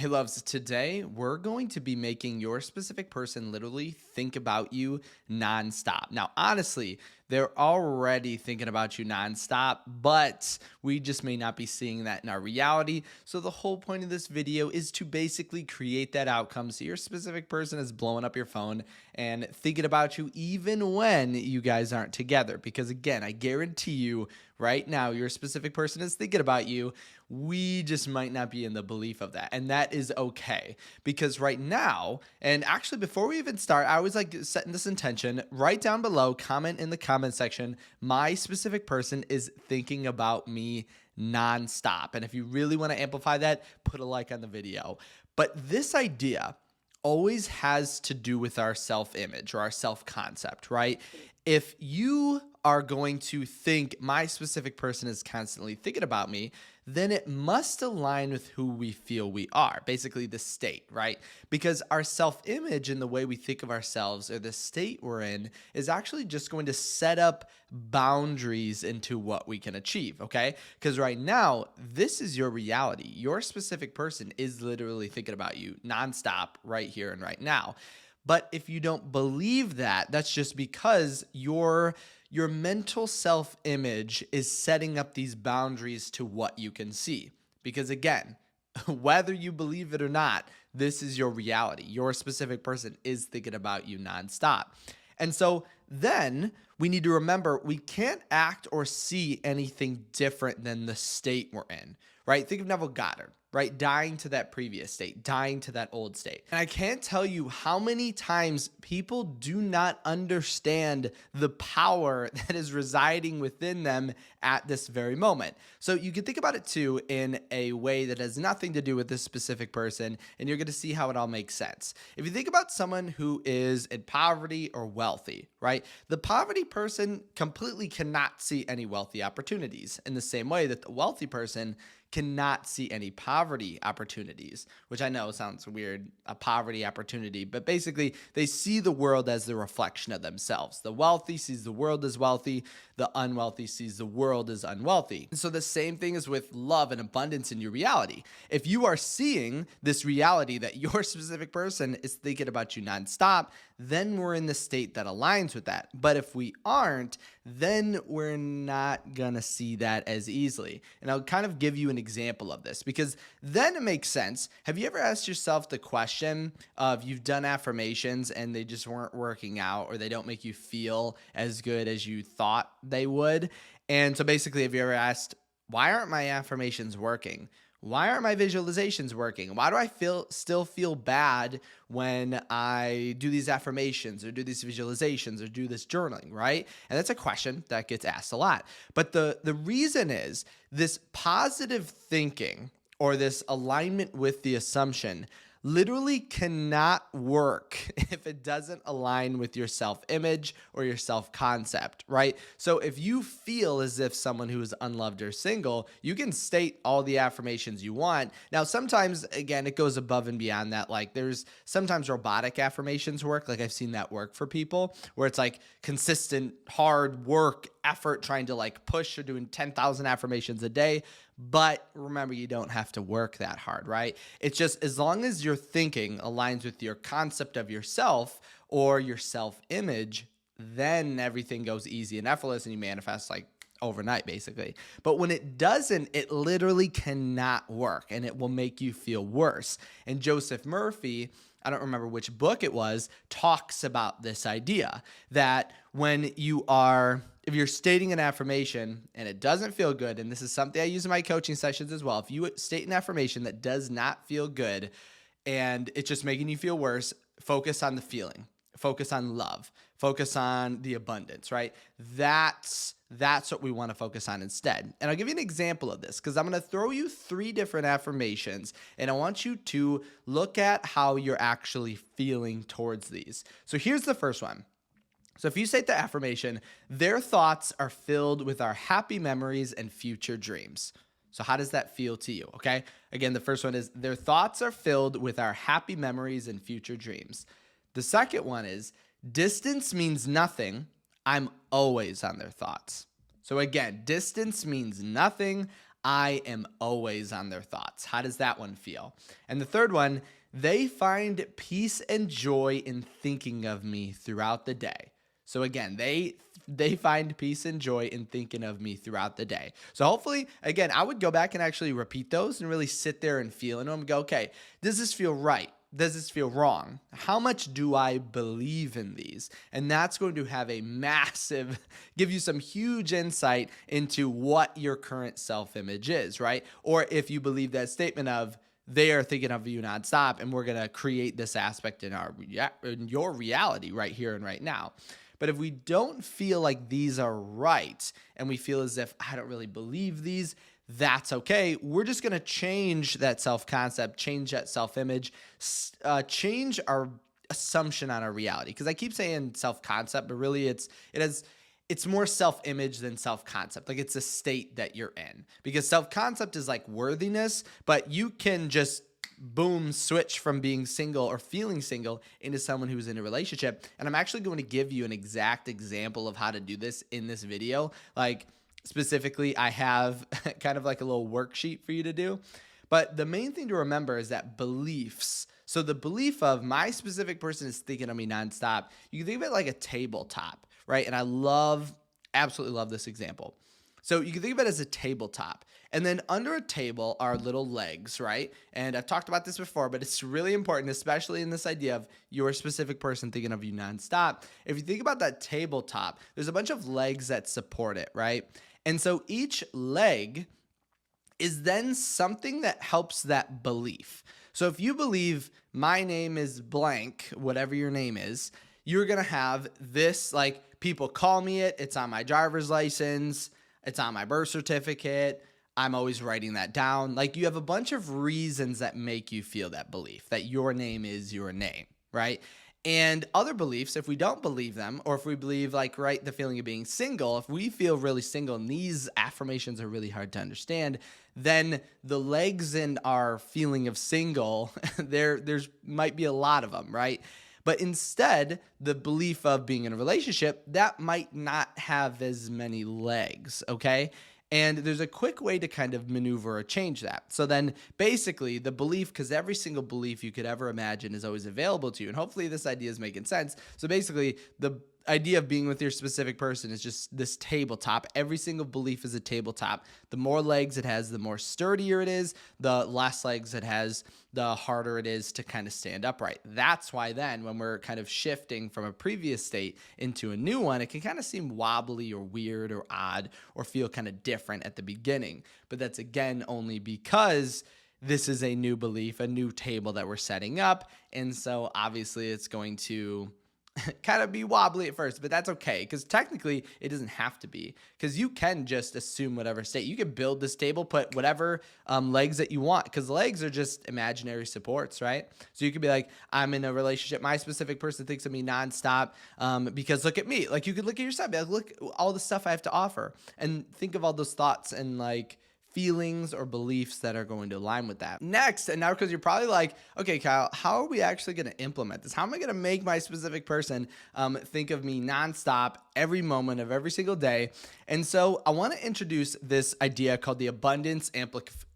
Hey loves, today we're going to be making your specific person literally think about you nonstop. Now, honestly, they're already thinking about you nonstop, but we just may not be seeing that in our reality. So the whole point of this video is to basically create that outcome so your specific person is blowing up your phone and thinking about you even when you guys aren't together. Because again, I guarantee you right now, your specific person is thinking about you. We just might not be in the belief of that. And that is okay. Because right now, and actually before we even start, I always like setting this intention. Right down below, comment in the comment section, my specific person is thinking about me nonstop. And if you really want to amplify that, put a like on the video. But this idea always has to do with our self-image or our self-concept, right? If you are going to think my specific person is constantly thinking about me, then it must align with who we feel we are, basically the state, right? Because our self-image and the way we think of ourselves or the state we're in is actually just going to set up boundaries into what we can achieve, okay? Because right now, this is your reality. Your specific person is literally thinking about you nonstop right here and right now. But if you don't believe that, that's just because your mental self-image is setting up these boundaries to what you can see. Because again, whether you believe it or not, this is your reality. Your specific person is thinking about you nonstop. And so then we need to remember we can't act or see anything different than the state we're in, right? Think of Neville Goddard, right? Dying to that previous state, dying to that old state. And I can't tell you how many times people do not understand the power that is residing within them at this very moment. So you can think about it too in a way that has nothing to do with this specific person, and you're going to see how it all makes sense. If you think about someone who is in poverty or wealthy, right? The poverty person completely cannot see any wealthy opportunities in the same way that the wealthy person cannot see any poverty opportunities, which I know sounds weird, a poverty opportunity, but basically they see the world as the reflection of themselves. The wealthy sees the world as wealthy, the unwealthy sees the world as unwealthy. And so the same thing is with love and abundance in your reality. If you are seeing this reality that your specific person is thinking about you nonstop, then we're in the state that aligns with that. But if we aren't, then we're not gonna see that as easily. And I'll kind of give you an example of this because then it makes sense. Have you ever asked yourself the question of you've done affirmations and they just weren't working out or they don't make you feel as good as you thought they would? And so basically, have you ever asked, why aren't my affirmations working? Why aren't my visualizations working? Why do I still feel bad when I do these affirmations or do these visualizations or do this journaling, right? And that's a question that gets asked a lot. But the reason is this positive thinking or this alignment with the assumption literally cannot work if it doesn't align with your self-image or your self-concept, right? So if you feel as if someone who is unloved or single, you can state all the affirmations you want. Now, sometimes, again, it goes above and beyond that. Like there's sometimes robotic affirmations work. Like I've seen that work for people where it's like consistent, hard work, effort, trying to like push or doing 10,000 affirmations a day. But remember, you don't have to work that hard, right? It's just as long as your thinking aligns with your concept of yourself or your self-image, then everything goes easy and effortless and you manifest like overnight, basically. But when it doesn't, it literally cannot work and it will make you feel worse. And Joseph Murphy, I don't remember which book it was, talks about this idea that when you are, if you're stating an affirmation and it doesn't feel good, and this is something I use in my coaching sessions as well, if you state an affirmation that does not feel good and it's just making you feel worse, focus on the feeling, focus on love, focus on the abundance, right? That's what we want to focus on instead. And I'll give you an example of this because I'm going to throw you 3 different affirmations and I want you to look at how you're actually feeling towards these. So here's the first one. So if you state the affirmation, their thoughts are filled with our happy memories and future dreams. So how does that feel to you? Okay. Again, the first one is their thoughts are filled with our happy memories and future dreams. The second one is distance means nothing. I'm always on their thoughts. So again, distance means nothing. I am always on their thoughts. How does that one feel? And the third one, they find peace and joy in thinking of me throughout the day. So again, they find peace and joy in thinking of me throughout the day. So hopefully, again, I would go back and actually repeat those and really sit there and feel in them and go, okay, does this feel right? Does this feel wrong? How much do I believe in these? And that's going to have a massive, give you some huge insight into what your current self-image is, right? Or if you believe that statement of, they are thinking of you nonstop, and we're going to create this aspect in your reality right here and right now. But if we don't feel like these are right, and we feel as if I don't really believe these, that's okay. We're just going to change that self-concept, change that self-image, change our assumption on our reality. Because I keep saying self-concept, but really it's more self-image than self-concept. Like, it's a state that you're in. Because self-concept is like worthiness, but you can just boom, switch from being single or feeling single into someone who's in a relationship. And I'm actually going to give you an exact example of how to do this in this video. Like, specifically, I have kind of like a little worksheet for you to do. But the main thing to remember is that beliefs. So the belief of my specific person is thinking of me nonstop. You can think of it like a tabletop, right? And I absolutely love this example. So you can think of it as a tabletop. And then under a table are little legs, right? And I've talked about this before, but it's really important, especially in this idea of your specific person thinking of you nonstop. If you think about that tabletop, there's a bunch of legs that support it, right? And so each leg is then something that helps that belief. So if you believe my name is blank, whatever your name is, you're going to have this, like, people call me it. It's on my driver's license. It's on my birth certificate. I'm always writing that down. Like, you have a bunch of reasons that make you feel that belief, that your name is your name, right? And other beliefs, if we don't believe them, or if we believe, like, right, the feeling of being single, if we feel really single and these affirmations are really hard to understand, then the legs in our feeling of single, there's might be a lot of them, right? But instead, the belief of being in a relationship, that might not have as many legs, okay? And there's a quick way to kind of maneuver or change that. So then basically the belief, because every single belief you could ever imagine is always available to you. And hopefully this idea is making sense. So basically the idea of being with your specific person is just this tabletop. Every single belief is a tabletop. The more legs it has, the more sturdier it is. The less legs it has, the harder it is to kind of stand upright. That's why then when we're kind of shifting from a previous state into a new one, it can kind of seem wobbly or weird or odd or feel kind of different at the beginning. But that's, again, only because this is a new belief, a new table that we're setting up. And so obviously it's going to kind of be wobbly at first, but that's okay, because technically it doesn't have to be, because you can just assume whatever state. You can build this table, put whatever legs that you want, because legs are just imaginary supports, right? So you could be like, I'm in a relationship. My specific person thinks of me nonstop because look at me. Like, you could look at yourself, be like, look all the stuff I have to offer, and think of all those thoughts and like feelings or beliefs that are going to align with that. Next, and now because you're probably like, okay, Kyle, how are we actually going to implement this? How am I going to make my specific person think of me nonstop every moment of every single day? And so I want to introduce this idea called the abundance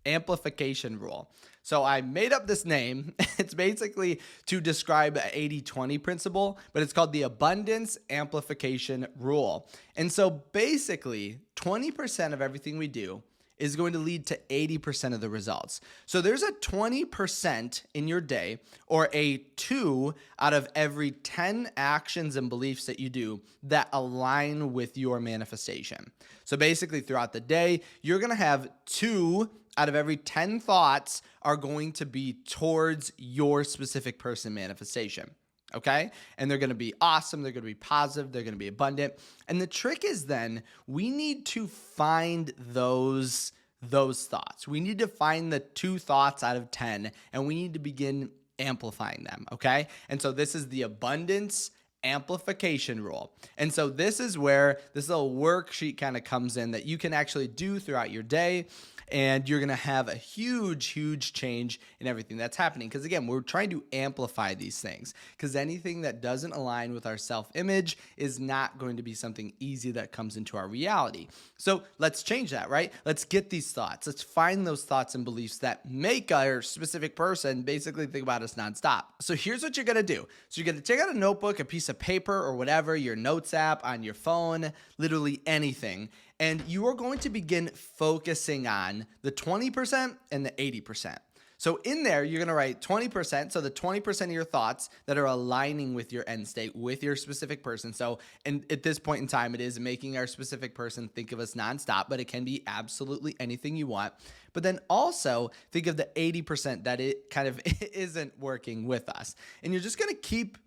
amplification rule. So I made up this name. It's basically to describe the 80-20 principle, but it's called the abundance amplification rule. And so basically 20% of everything we do is going to lead to 80% of the results. So there's a 20% in your day, or a 2 out of every 10 actions and beliefs that you do that align with your manifestation. So basically throughout the day, you're going to have 2 out of every 10 thoughts are going to be towards your specific person manifestation. Okay? And they're going to be awesome. They're going to be positive. They're going to be abundant. And the trick is then we need to find those thoughts. We need to find the 2 thoughts out of 10, and we need to begin amplifying them. Okay? And so this is the abundance amplification rule. And so this is where this little worksheet kind of comes in that you can actually do throughout your day. And you're going to have a huge change in everything that's happening. Because again, we're trying to amplify these things, because anything that doesn't align with our self-image is not going to be something easy that comes into our reality. So let's change that, right? Let's get these thoughts. Let's find those thoughts and beliefs that make our specific person basically think about us nonstop. So here's what you're going to do. So you're going to take out a notebook, a piece of paper, or whatever, your notes app on your phone, literally anything. And you are going to begin focusing on the 20% and the 80%. So in there, you're going to write 20%. So the 20% of your thoughts that are aligning with your end state, with your specific person. So, and at this point in time, it is making our specific person think of us nonstop, but it can be absolutely anything you want. But then also think of the 80% that it kind of isn't working with us. And you're just going to keep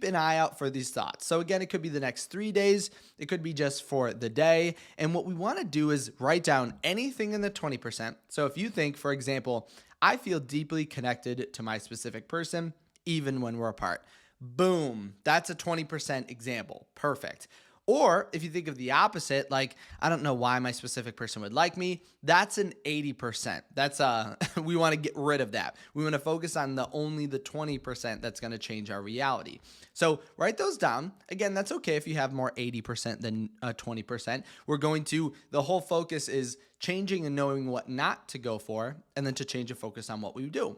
an eye out for these thoughts. So again, it could be the next 3 days. It could be just for the day. And what we want to do is write down anything in the 20%. So if you think, for example, I feel deeply connected to my specific person, even when we're apart. Boom. That's a 20% example. Perfect. Or if you think of the opposite, like, I don't know why my specific person would like me, that's an 80%. That's we want to get rid of that. We want to focus on only the 20% that's going to change our reality. So write those down. Again, that's okay if you have more 80% than 20%. The whole focus is changing and knowing what not to go for, and then to change and focus on what we do.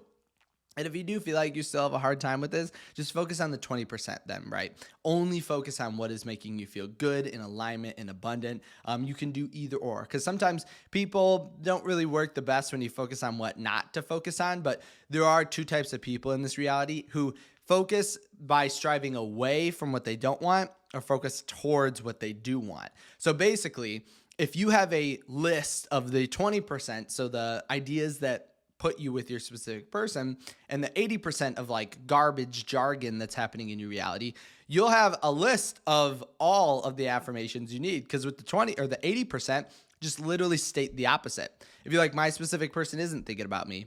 And if you do feel like you still have a hard time with this, just focus on the 20% then, right? Only focus on what is making you feel good, in alignment, and abundant. You can do either or, because sometimes people don't really work the best when you focus on what not to focus on. But there are two types of people in this reality who focus by striving away from what they don't want, or focus towards what they do want. So basically, if you have a list of the 20%, so the ideas that put you with your specific person, and the 80% of like garbage jargon that's happening in your reality, you'll have a list of all of the affirmations you need. Because with the 20 or the 80%, just literally state the opposite. If you're like, my specific person isn't thinking about me,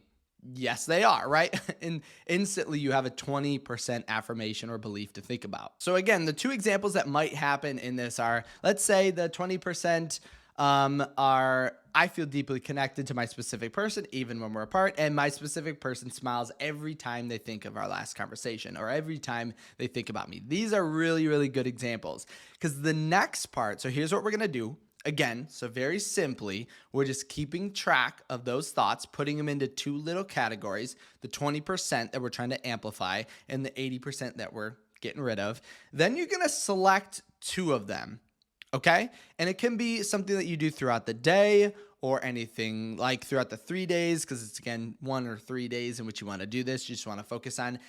yes, they are, right? And instantly you have a 20% affirmation or belief to think about. So again, the two examples that might happen in this are, let's say the 20% are, I feel deeply connected to my specific person, even when we're apart, and my specific person smiles every time they think of our last conversation, or every time they think about me. These are really good examples, because the next part, so here's what we're going to do. Again, so very simply, we're just keeping track of those thoughts, putting them into two little categories, the 20% that we're trying to amplify and the 80% that we're getting rid of. Then you're going to select two of them. Okay. And it can be something that you do throughout the day, or anything like throughout the 3 days, because it's again 1 or 3 days in which you want to do this. You just want to focus on,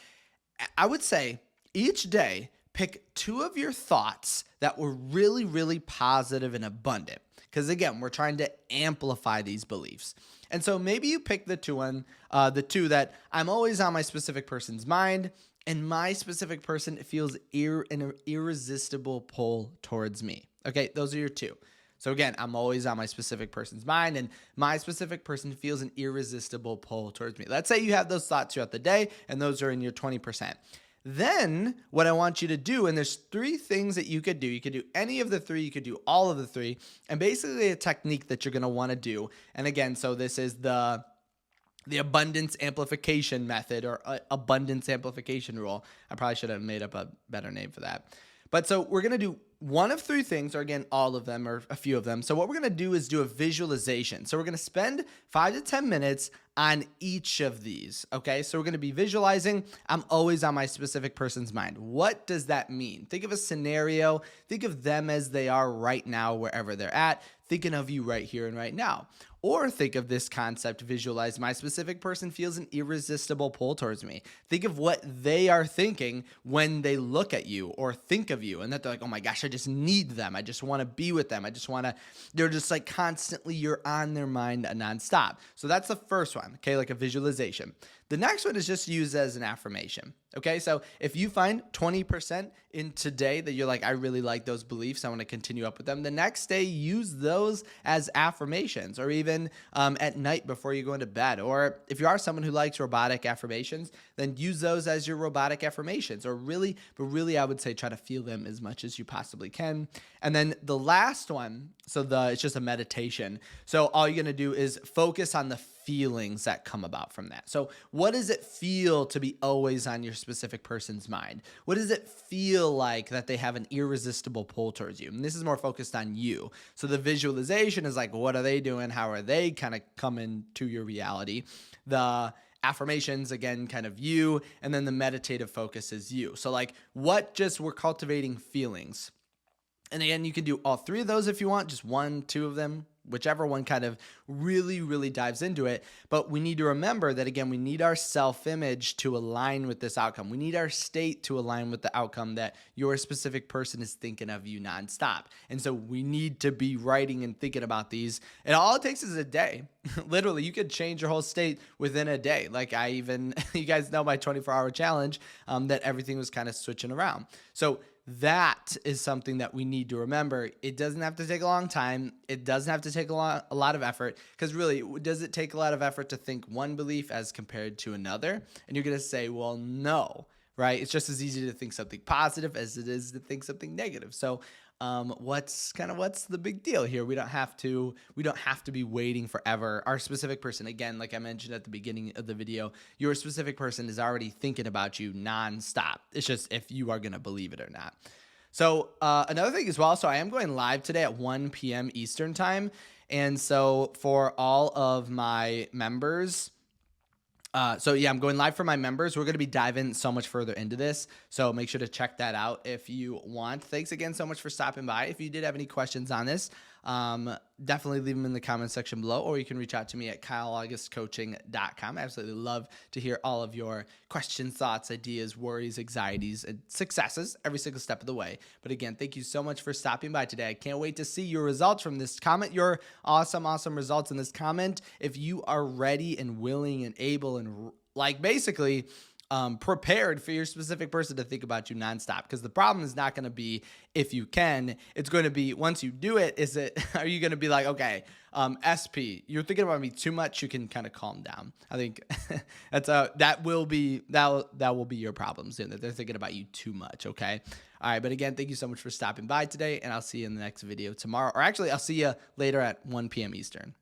I would say each day, pick two of your thoughts that were really positive and abundant. Because again, we're trying to amplify these beliefs. And so maybe you pick the two that I'm always on my specific person's mind, and my specific person feels an irresistible pull towards me. Okay, those are your two. So again, I'm always on my specific person's mind, and my specific person feels an irresistible pull towards me. Let's say you have those thoughts throughout the day, and those are in your 20%. Then what I want you to do, and there's 3 things that you could do. You could do any of the 3, you could do all of the 3, and basically a technique that you're going to want to do. And again, so this is the abundance amplification method, or abundance amplification rule. I probably should have made up a better name for that. But so we're going to do one of 3 things, or again, all of them or a few of them. So what we're going to do is do a visualization. So we're going to spend 5 to 10 minutes on each of these. Okay. So we're going to be visualizing, I'm always on my specific person's mind. What does that mean? Think of a scenario. Think of them as they are right now, wherever they're at, thinking of you right here and right now. Or think of this concept, visualize my specific person feels an irresistible pull towards me. Think of what they are thinking when they look at you or think of you, and that they're like, oh my gosh, I just need them. I just want to be with them. They're just like constantly, you're on their mind nonstop. So that's the first one, okay, like a visualization. The next one is just used as an affirmation. Okay, so if you find 20% in today that you're like, I really like those beliefs, I want to continue up with them, the next day use those as affirmations, or even at night before you go into bed. Or if you are someone who likes robotic affirmations, then use those as your robotic affirmations, or really, but really, I would say try to feel them as much as you possibly can. And then the last one, it's just a meditation. So all you're going to do is focus on the feelings that come about from that. So what does it feel to be always on your specific person's mind? What does it feel like that they have an irresistible pull towards you? And this is more focused on you. So the visualization is like, what are they doing? How are they kind of coming to your reality? The affirmations, again, kind of you. And then the meditative focus is you. So like we're cultivating feelings. And again, you can do all three of those if you want, just one, two of them, whichever one kind of really, really dives into it. But we need to remember that, again, we need our self-image to align with this outcome. We need our state to align with the outcome that your specific person is thinking of you nonstop. And so we need to be writing and thinking about these. And all it takes is a day. Literally, you could change your whole state within a day. Like you guys know my 24-hour challenge, that everything was kind of switching around. So that is something that we need to remember. It doesn't have to take a long time. It doesn't have to take a lot of effort, because really, does it take a lot of effort to think one belief as compared to another? And you're going to say, well, no, right? It's just as easy to think something positive as it is to think something negative. So what's the big deal here? We don't have to be waiting forever. Our specific person, again, like I mentioned at the beginning of the video, your specific person is already thinking about you nonstop. It's just if you are going to believe it or not. So another thing as well, so I am going live today at 1 p.m. Eastern time. And so for all of my members, I'm going live for my members. We're going to be diving so much further into this. So make sure to check that out if you want. Thanks again so much for stopping by. If you did have any questions on this, definitely leave them in the comment section below, or you can reach out to me at kyleaugustcoaching.com. I absolutely love to hear all of your questions, thoughts, ideas, worries, anxieties, and successes every single step of the way. But again, thank you so much for stopping by today. I can't wait to see your results from this comment, your awesome results in this comment. If you are ready and willing and able and basically prepared for your specific person to think about you nonstop. Because the problem is not going to be if you can, it's going to be once you do it, are you going to be like, okay, SP, you're thinking about me too much, you can kind of calm down. I think that will be your problem soon, that they're thinking about you too much, okay? All right, but again, thank you so much for stopping by today, and I'll see you in the next video tomorrow. Or actually, I'll see you later at 1 p.m. Eastern.